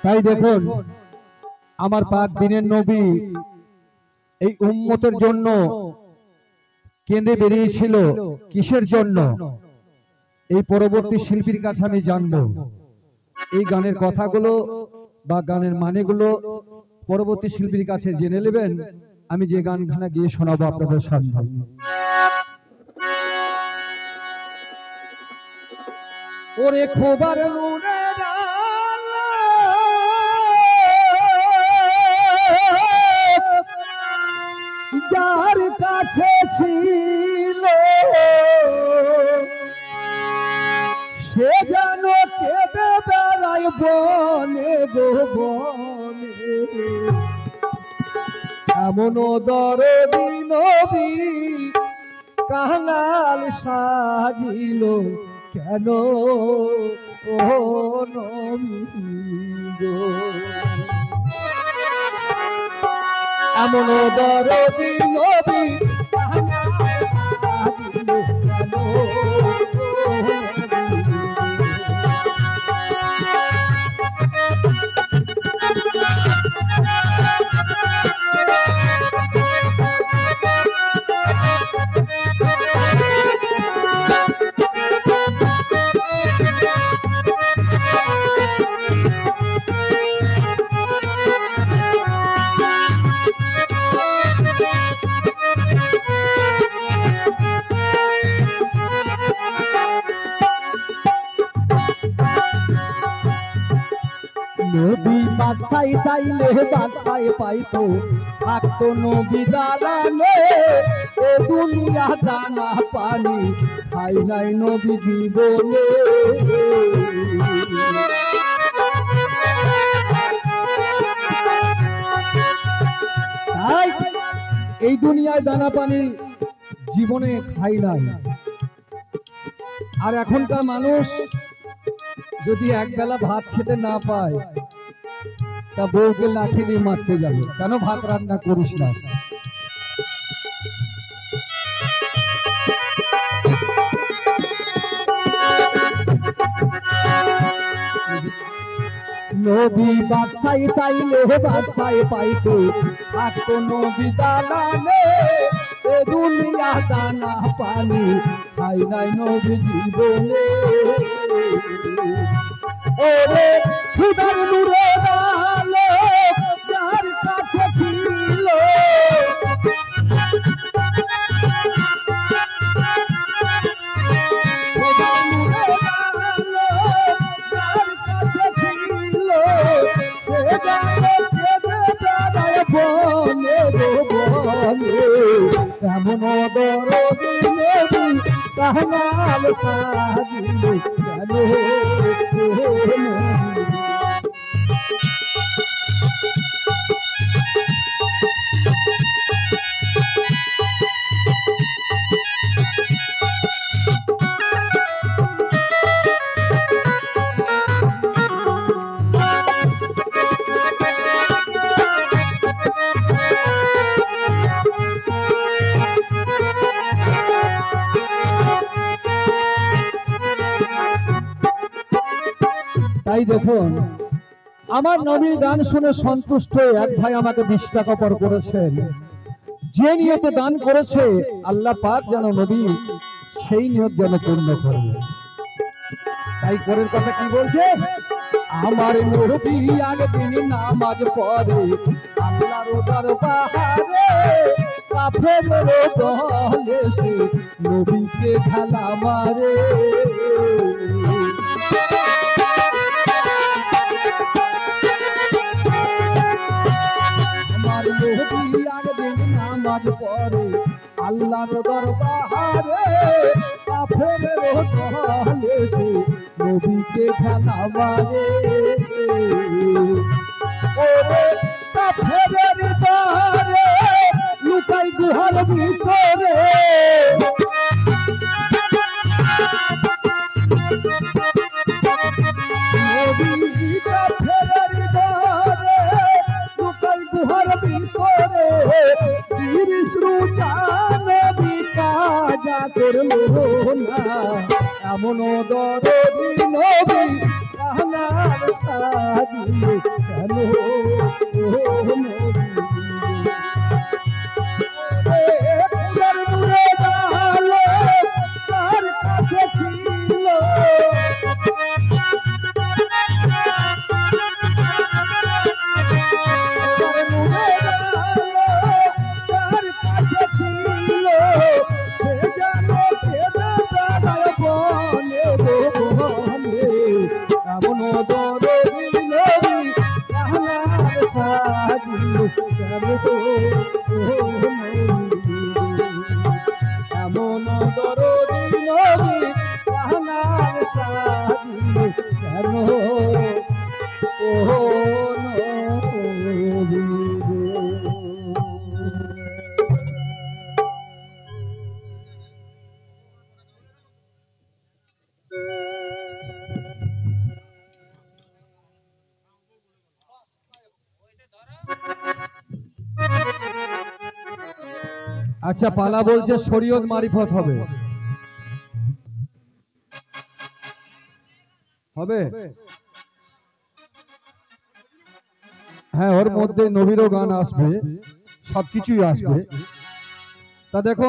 তাই দেখুন আমার পাক দিনের নবী এই উম্মতের জন্য কেঁদে বেরিয়েছিল কিসের জন্য, এই পরবর্তী শিল্পীর কাছে আমি জানবো। এই গানের কথাগুলো বা গানের মানেগুলো পরবর্তী শিল্পীর কাছে জেনে নেবেন। আমি যে গানখানা গিয়ে শোনাবো আপনাদের সামনে। ওরে খোবার নূরের আলো যার কাছে ছিল সে যেন কেঁদে বেড়ায় বনে গো বনে, এমন দরদি নবী কাঙাল সাজিল কেন ও নবী গো, এমন দরদি নবী কাঙাল সাজিল কেন নবী বাদশাই চাইলে বাদশাই পাইতো, থাকতো নবী দালানে এ দুনিয়া দানা পানি খাই নাই নবী জীবনে। তাই এই দুনিয়ায় দানা পানি জীবনে খাই নাই। আর এখনকার মানুষ যদি একবেলা ভাত খেতে না পায় তা বউকে লাঠি দিয়ে মারতে যাবে, কেন ভাত রান্না করিস না। নবী বাদশাই চাইলে বাদশাই পাইতো, থাকতো নবী দালানে এ দুনিয়া দানা পানি খাই নাই নবী জীবনে। ওরে খুদার নূরের আলো যার কাছে ছিল খুদার নূরের আলো যার কাছে ছিল সে যেন কেঁদে বেড়ায় বনে গো বনে, এমন দরদি নবী কাঙাল সাজিল কেন। তাই দেখুন আমার নবীর গান শুনে সন্তুষ্ট হয়ে এক ভাই আমাকে 20 টাকা পর করেছেন। যে নিয়তে দান করেছে আল্লাহ পাক যেন নবী সেই নিয়ত যেন পূর্ণ করে। তাই করের কথা কি বলছে, আমার নবী একদিন নামাজ পড়ে আল্লাহর দরবারে, কাফেরের দলে সে নবীকে ঢালা মারে। আমার নবী একদিন নামাজ পড়ে আল্লাহর দরবারে, কাফেরের দলে সে নবীকে ঢালা মারে। ওরে কাফেরের দলে লুকাই গুহার ভিতরে, কাফেরের দলে লুকাই গুহার ভিতরে, 30 রোজা নবী কাজা করলো না, এমন দরদি নবী কাঙাল সাজিল সাজিয়ে কেন এমন দরদি নবী জাহানার সাজিয়ে কেন ও নবী আচ্ছা পালা বলছে শরীয়ত মারিফত হবে হবে হ্যাঁ ওর মধ্যে নবীরও গান আসবে সবকিছুই আসবে তা দেখো